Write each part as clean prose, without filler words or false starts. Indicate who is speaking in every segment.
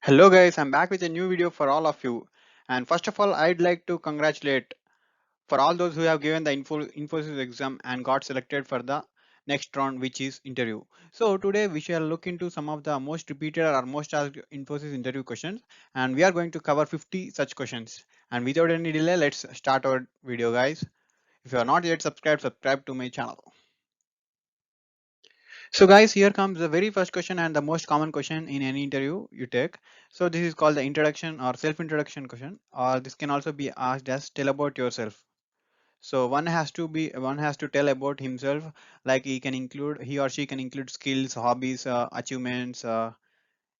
Speaker 1: Hello guys, I'm back with a new video for all of you. And first of all, I'd like to congratulate for all those who have given the Infosys exam and got selected for the next round, which is interview. So today we shall look into some of the most repeated or most asked Infosys interview questions, and we are going to cover 50 such questions. And without any delay, let's start our video, guys. If you are not yet subscribed, subscribe to my channel. So guys, here comes the very first question and the most common question in any interview you take. So this is called the introduction or self-introduction question, or this can also be asked as tell about yourself. So one has to tell about himself, like he or she can include skills, hobbies, achievements,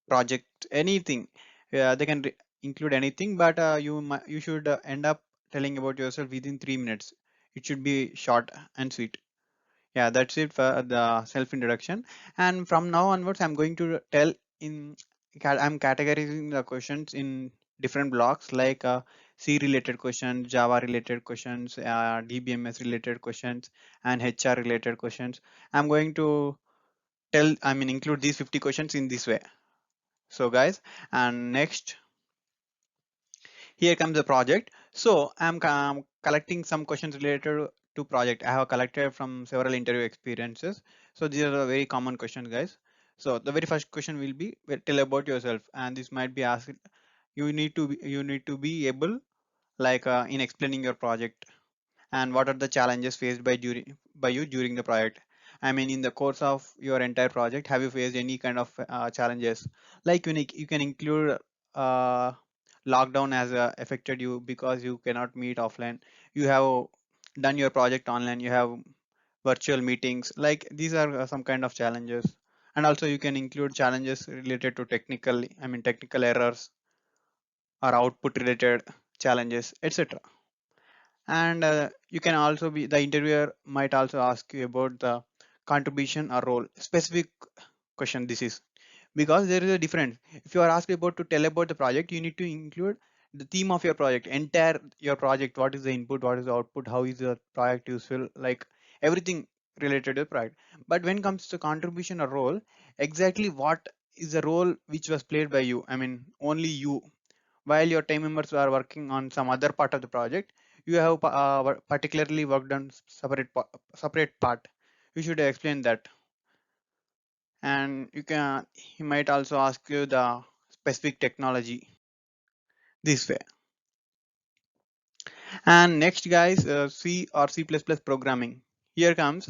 Speaker 1: project, anything. They can include anything, but you should end up telling about yourself within 3 minutes. It should be short and sweet. Yeah, that's it for the self introduction. And from now onwards, I'm going to tell in I'm categorizing the questions in different blocks like C related questions, Java related questions, DBMS related questions, and HR related questions. I'm going to include these 50 questions in this way. So guys, and next, here comes the project. So I'm collecting some questions related to project. I have collected from several interview experiences. So these are the very common questions, guys. So the very first question will be, well, tell about yourself, and this might be asked. You need to be able, like in explaining your project, and what are the challenges faced by you during the project. I mean, in the course of your entire project, have you faced any kind of challenges? Like you can include uh, lockdown has affected you because you cannot meet offline. You have done your project online. You have virtual meetings. Like these are some kind of challenges. And also you can include challenges related to technical errors or output related challenges, etc. And you can also be the interviewer might also ask you about the contribution or role specific question. This is because there is a difference. If you are asked about to tell about the project, you need to include the theme of your project, entire your project. What is the input, what is the output, how is the project useful, like everything related to the project. But when it comes to contribution or role, exactly what is the role which was played by you, I mean only you, while your team members are working on some other part of the project. You have particularly worked on separate part. You should explain that. And he might also ask you the specific technology this way. And next, guys, C or C++ programming. Here comes,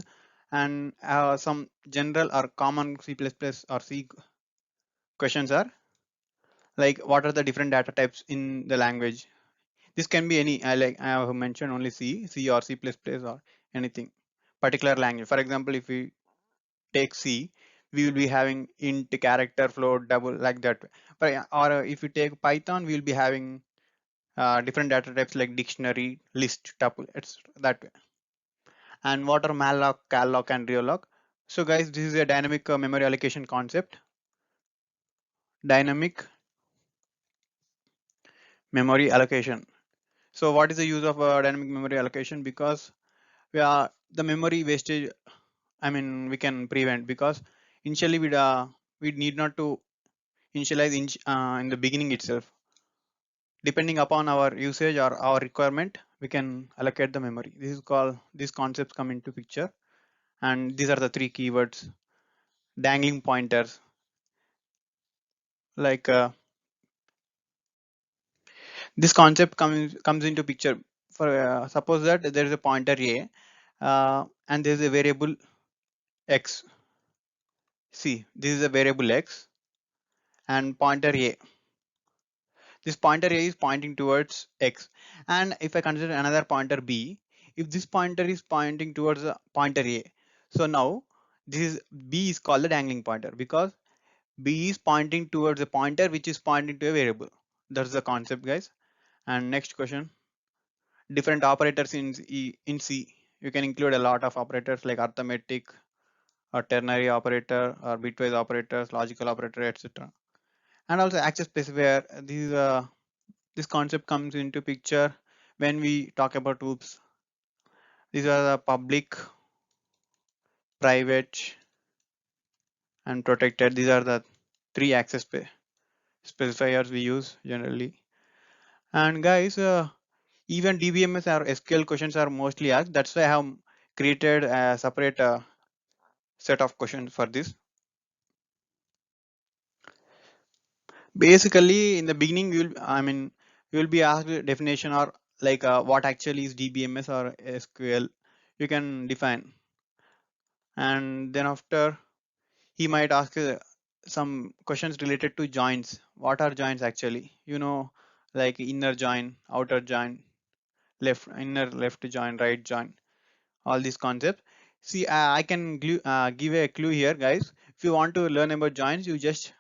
Speaker 1: and some general or common C++ or C questions are like, what are the different data types in the language? This can be any, I have mentioned only C or C++ or anything, particular language. For example, if we take C, we will be having int, character, float, double, like that. But or if you take Python, we will be having different data types like dictionary, list, tuple. It's that way. And what are malloc, calloc, and realloc? So guys, this is a dynamic memory allocation concept. Dynamic memory allocation. So what is the use of dynamic memory allocation? Because the memory wastage, I mean, we can prevent, because initially we need not to initialize in the beginning itself. Depending upon our usage or our requirement, we can allocate the memory. This is called, these concepts come into picture, and these are the three keywords. Dangling pointers, like this concept comes into picture. For suppose that there is a pointer a, and there is a variable x. See, this is a variable x and pointer a. This pointer a is pointing towards x. And if I consider another pointer b, if this pointer is pointing towards pointer a, so now this is b is called the dangling pointer, because b is pointing towards a pointer which is pointing to a variable. That's the concept, guys. And next question, different operators in C. You can include a lot of operators like arithmetic or ternary operator or bitwise operators, logical operator, etc. And also access specifier. This concept comes into picture when we talk about OOPs. These are the public, private, and protected. These are the three access specifiers we use generally. And guys, even DBMS or SQL questions are mostly asked. That's why I have created a separate set of questions for this. Basically, in the beginning, you will be asked a definition or like what actually is DBMS or SQL. You can define, and then after he might ask some questions related to joins. What are joins actually? Like inner join, outer join, left inner left join, right join, all these concepts. See, I can give a clue here, guys. If you want to learn about joins, you just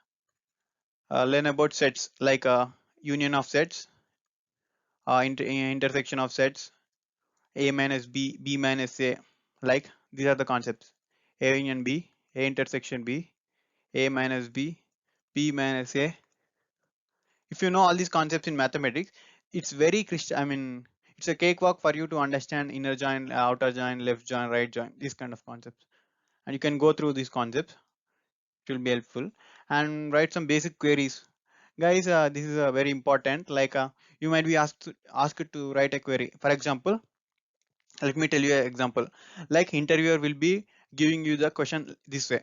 Speaker 1: learn about sets, like union of sets, intersection of sets, A minus B, B minus A. Like these are the concepts: A union B, A intersection B, A minus B, B minus A. If you know all these concepts in mathematics, it's very it's a cakewalk for you to understand inner join, outer join, left join, right join, these kind of concepts. And you can go through these concepts. It will be helpful. And write some basic queries, guys. This is very important. Like you might be asked to write a query. For example, let me tell you an example. Like interviewer will be giving you the question this way: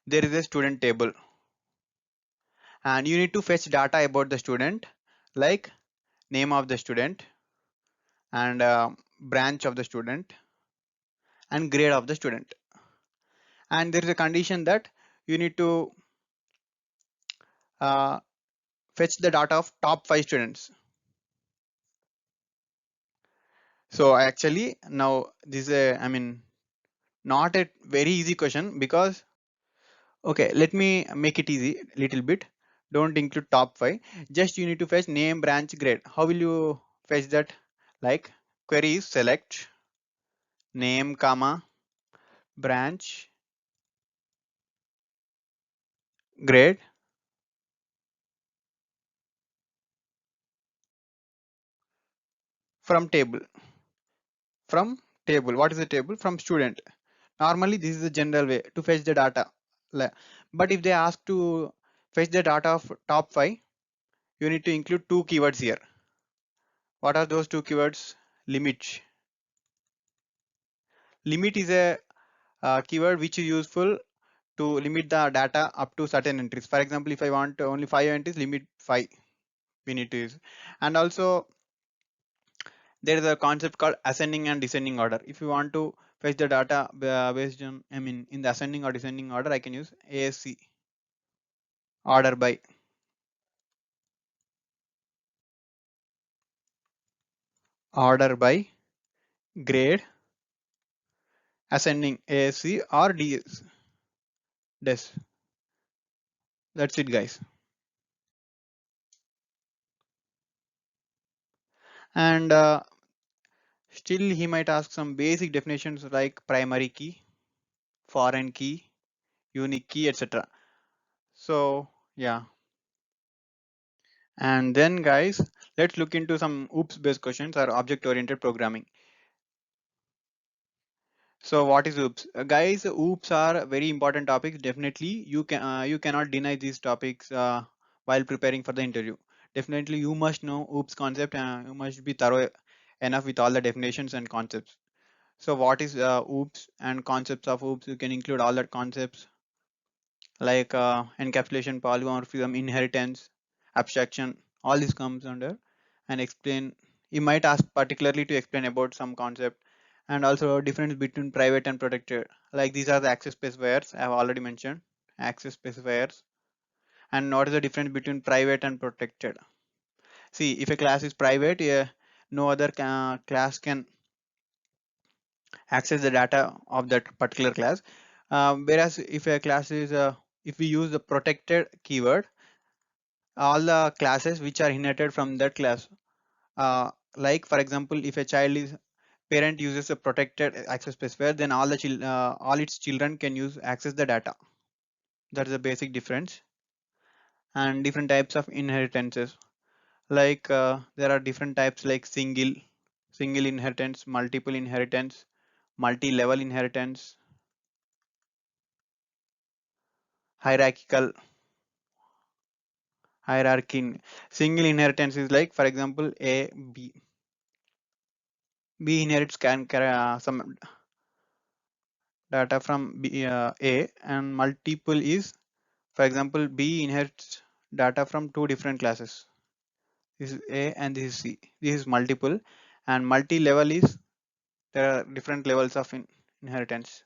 Speaker 1: there is a student table, and you need to fetch data about the student, like name of the student, and branch of the student, and grade of the student. And there is a condition that you need to uh, fetch the data of top 5 students. So actually now this is a, not a very easy question, because okay, let me make it easy little bit. Don't include top 5. Just you need to fetch name, branch, grade. How will you fetch that? Like query is select name, comma, branch, grade from table. From table. What is the table? From student. Normally this is the general way to fetch the data. But if they ask to fetch the data of top 5, you need to include 2 keywords here. What are those 2 keywords? Limit. Limit is a keyword which is useful to limit the data up to certain entries. For example, if I want only 5 entries, limit 5 we need to use. And also there is a concept called ascending and descending order. If you want to fetch the data based on, in the ascending or descending order, I can use ASC, order by. Order by grade, ascending ASC or DS. Des. That's it, guys. And still he might ask some basic definitions like primary key, foreign key, unique key, etc. So yeah. And then guys, let's look into some OOPS based questions or object oriented programming. So what is OOPS? Guys, OOPS are very important topics. Definitely you cannot deny these topics while preparing for the interview. Definitely you must know OOPS concept, and you must be thorough enough with all the definitions and concepts. So what is OOPS and concepts of OOPS? You can include all the concepts like encapsulation, polymorphism, inheritance, abstraction. All this comes under, and explain. You might ask particularly to explain about some concept, and also difference between private and protected. Like these are the access specifiers I have already mentioned. Access specifiers. And what is the difference between private and protected? See, if a class is private, no other class can access the data of that particular class. Whereas if a class is if we use the protected keyword, all the classes which are inherited from that class, like for example, if a child is parent uses a protected access specifier, then all its children can use access the data. That is the basic difference. And different types of inheritances, like there are different types like single inheritance, multiple inheritance, multi-level inheritance, hierarchical, hierarchy in single inheritance is like, for example, A, B. B inherits some data from A, and multiple is, for example, B inherits data from two different classes. This is A and this is C. This is multiple, and multi-level is there are different levels of inheritance.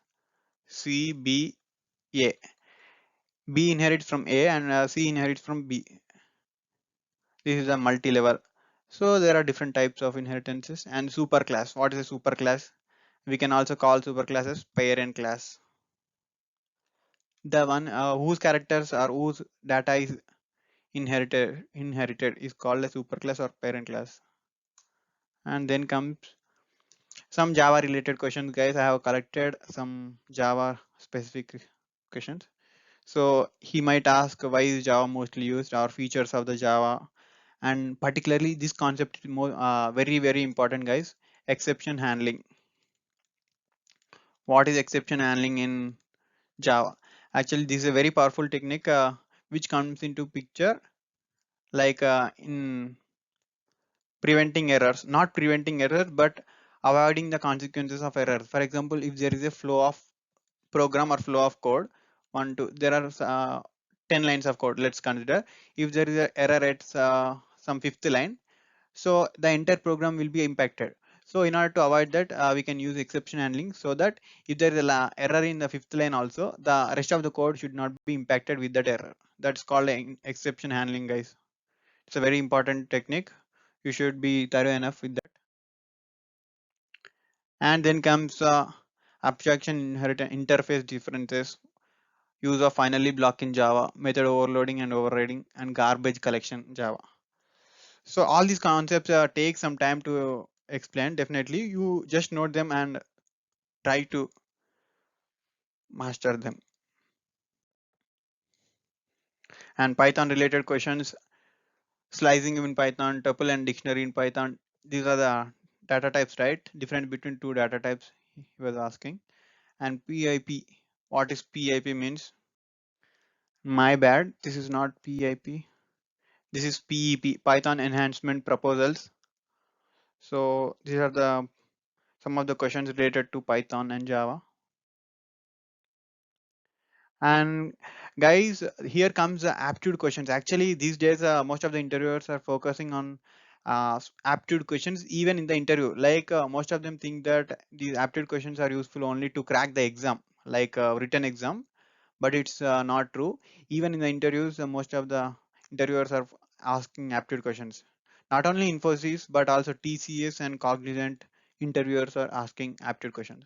Speaker 1: C, B, A. B inherits from A and C inherits from B. This is a multi-level. So there are different types of inheritances and superclass. What is a superclass? We can also call superclasses parent class. The one whose characters or whose data is inherited is called a superclass or parent class. And then comes some Java related questions, guys. I have collected some Java specific questions. So he might ask why is Java mostly used or features of the Java, and particularly this concept is more very important, guys. Exception handling. What is exception handling in Java? Actually, this is a very powerful technique which comes into picture like in preventing errors, not preventing errors, but avoiding the consequences of errors. For example, if there is a flow of program or flow of code, there are 10 lines of code. Let's consider if there is an error at some fifth line, so the entire program will be impacted. So in order to avoid that, we can use exception handling, so that if there is a error in the fifth line also, the rest of the code should not be impacted with that error. That's called exception handling, guys. It's a very important technique. You should be thorough enough with that. And then comes abstraction inheritance interface differences, use of finally block in Java, method overloading and overriding, and garbage collection Java. So all these concepts take some time to explain. Definitely, you just note them and try to master them. And Python related questions, slicing in Python, tuple and dictionary in Python. These are the data types, right? Difference between two data types he was asking. And PIP, what is PIP means? My bad, this is not PIP. This is PEP, Python Enhancement Proposals. So these are the some of the questions related to Python and Java. And guys, here comes the aptitude questions. Actually, these days, most of the interviewers are focusing on aptitude questions, even in the interview. Like most of them think that these aptitude questions are useful only to crack the exam, like written exam, but it's not true. Even in the interviews, most of the interviewers are asking aptitude questions. Not only Infosys, but also TCS and Cognizant interviewers are asking aptitude questions.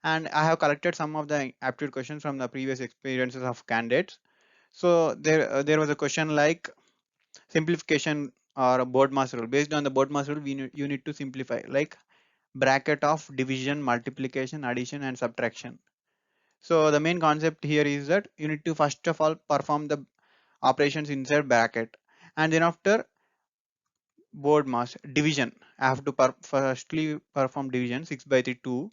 Speaker 1: And I have collected some of the aptitude questions from the previous experiences of candidates. So there was a question like simplification or a board mass rule. Based on the board mass rule, you need to simplify like bracket of division, multiplication, addition, and subtraction. So the main concept here is that you need to first of all perform the operations inside bracket, and then after board mass division, I have to firstly perform division 6 by 3 2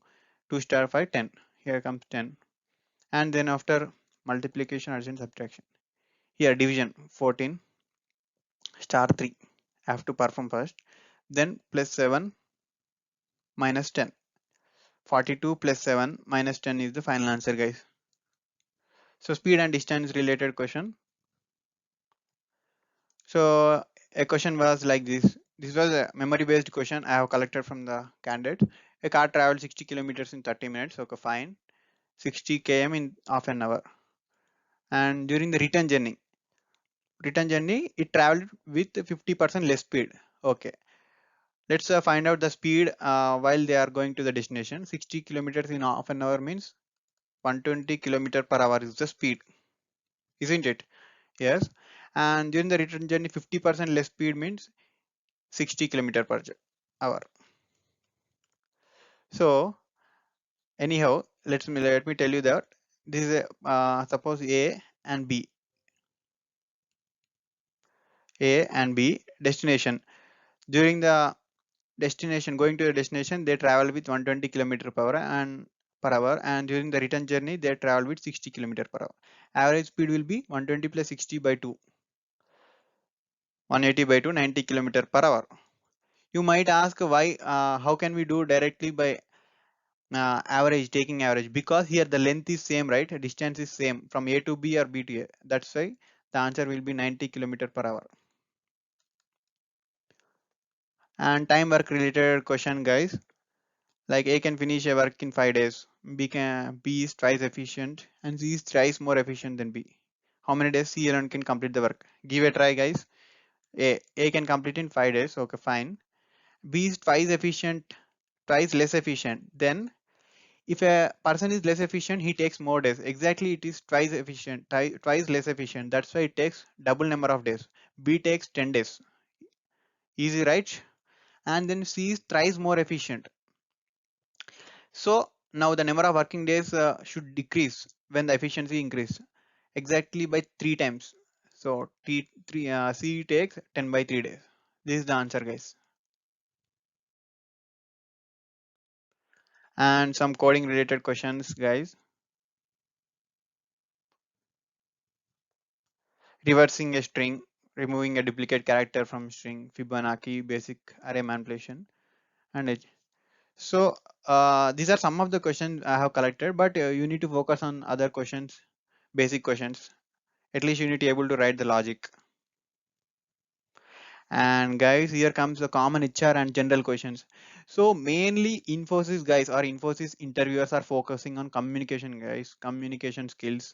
Speaker 1: star 5 10. Here comes 10, and then after multiplication, addition, subtraction. Here division 14 star 3. I have to perform first, then plus 7 minus 10. 42 plus 7 minus 10 is the final answer, guys. So speed and distance related question. So a question was like this. This was a memory based question I have collected from the candidate. A car traveled 60 kilometers in 30 minutes. Okay, fine. 60 km in half an hour. And during the return journey, it traveled with 50% less speed. Okay. Let's find out the speed while they are going to the destination. 60 kilometers in half an hour means 120 kilometer per hour is the speed, isn't it? Yes. And during the return journey, 50% less speed means 60 kilometer per hour. So anyhow, let me tell you that this is a suppose A and B destination. During the destination, going to the destination, they travel with 120 kilometer per hour, and during the return journey, they travel with 60 kilometer per hour. Average speed will be 120 plus 60 by 2. 180 by 2 90 kilometer per hour. You might ask why, how can we do directly by average, taking average? Because here the length is same, right? Distance is same from A to B or B to A. That's why the answer will be 90 kilometer per hour. And time work related question, guys. Like A can finish a work in 5 days. B is twice efficient and C is thrice more efficient than B. How many days C alone can complete the work? Give a try, guys. A can complete in 5 days. Okay, fine. B is twice efficient, twice less efficient. Then if a person is less efficient, he takes more days. Exactly, it is twice efficient, twice less efficient. That's why it takes double number of days. B takes 10 days. Easy, right? And then C is thrice more efficient. So now the number of working days should decrease when the efficiency increase exactly by 3 times. So C takes 10 by 3 days. This is the answer, guys. And some coding related questions, guys. Reversing a string, removing a duplicate character from string, Fibonacci, basic array manipulation, and edge. So these are some of the questions I have collected, but you need to focus on other questions, basic questions. At least you need to be able to write the logic. And guys, here comes the common HR and general questions. So mainly Infosys guys or Infosys interviewers are focusing on communication, guys, communication skills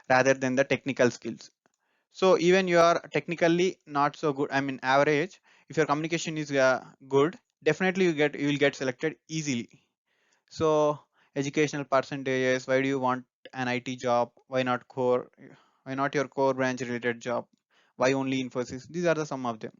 Speaker 1: rather than the technical skills. So even you are technically not so good, I mean average, if your communication is good, definitely you will get selected easily. So educational percentages, why do you want an IT job? Why not core? Why not your core branch related job? Why only Infosys? These are the some of them.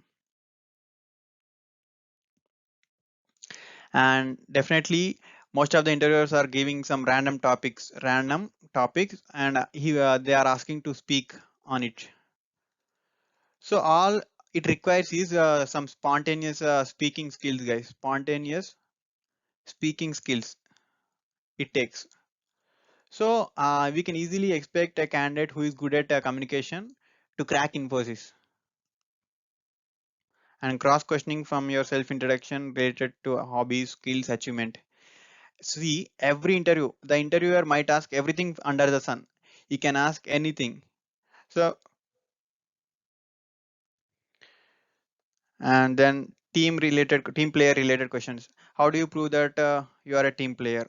Speaker 1: And definitely most of the interviewers are giving some random topics, and they are asking to speak on it. So all it requires is some spontaneous speaking skills, guys. Spontaneous speaking skills it takes. So we can easily expect a candidate who is good at communication to crack Infosys. And cross questioning from your self introduction related to hobbies, skills, achievement. See, every interview, the interviewer might ask everything under the sun. He can ask anything. So, and then team player related questions. How do you prove that you are a team player?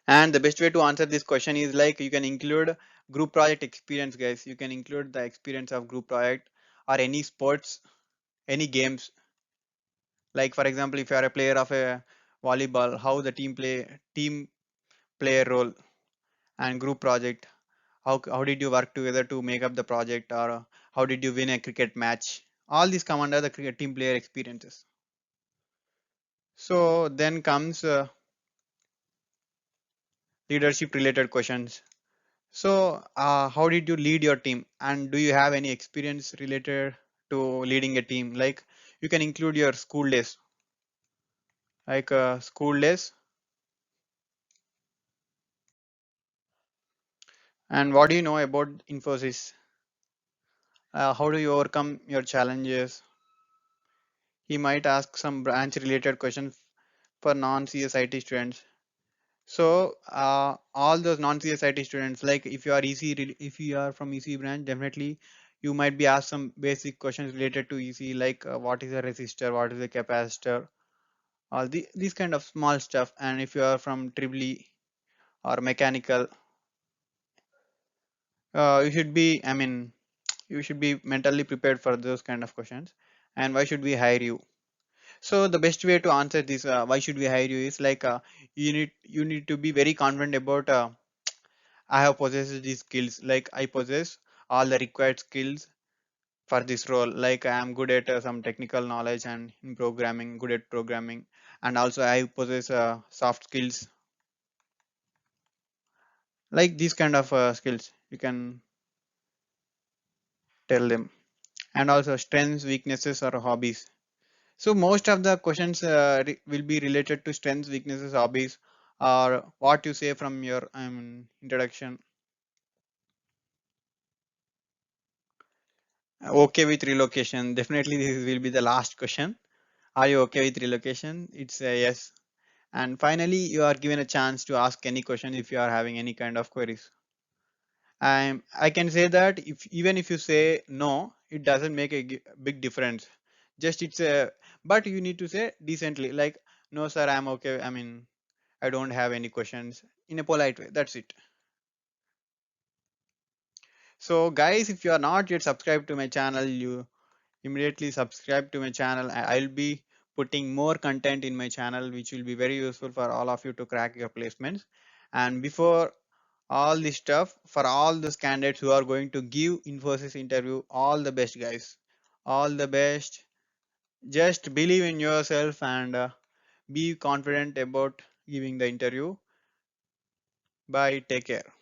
Speaker 1: And the best way to answer this question is like you can include group project experience, guys. You can include the experience of group project or any sports, any games. Like for example, if you are a player of a volleyball, how the team player role and group project. How did you work together to make up the project, or how did you win a cricket match? All these come under the cricket team player experiences. So then comes leadership related questions. So how did you lead your team, and do you have any experience related to leading a team? Like you can include your school days, like school days. And what do you know about Infosys? How do you overcome your challenges? He might ask some branch related questions for non-CSIT students. So all those non-CSIT students, like if you are if you are from EC branch, definitely you might be asked some basic questions related to EC, like what is a resistor, what is a capacitor, all these kind of small stuff. And if you are from triple E or mechanical, you should be, I mean, you should be mentally prepared for those kind of questions. And why should we hire you? So the best way to answer this, why should we hire you, is like you need to be very confident about I have possessed these skills. Like I possess all the required skills for this role. Like I am good at some technical knowledge and in programming, good at programming, and also I possess soft skills. Like these kind of skills, you can tell them. And also strengths, weaknesses, or hobbies. So most of the questions will be related to strengths, weaknesses, hobbies, or what you say from your introduction. Okay with relocation? Definitely this will be the last question. Are you okay with relocation? It's a yes. And finally, you are given a chance to ask any question if you are having any kind of queries. I can say that if even if you say no, it doesn't make a big difference. Just it's a, but you need to say decently, like, no, sir, I'm okay. I mean, I don't have any questions in a polite way. That's it. So, guys, if you are not yet subscribed to my channel, you immediately subscribe to my channel. I'll be putting more content in my channel, which will be very useful for all of you to crack your placements. And before all this stuff, for all those candidates who are going to give Infosys interview, all the best, guys. All the best. Just believe in yourself and be confident about giving the interview. Bye. Take care.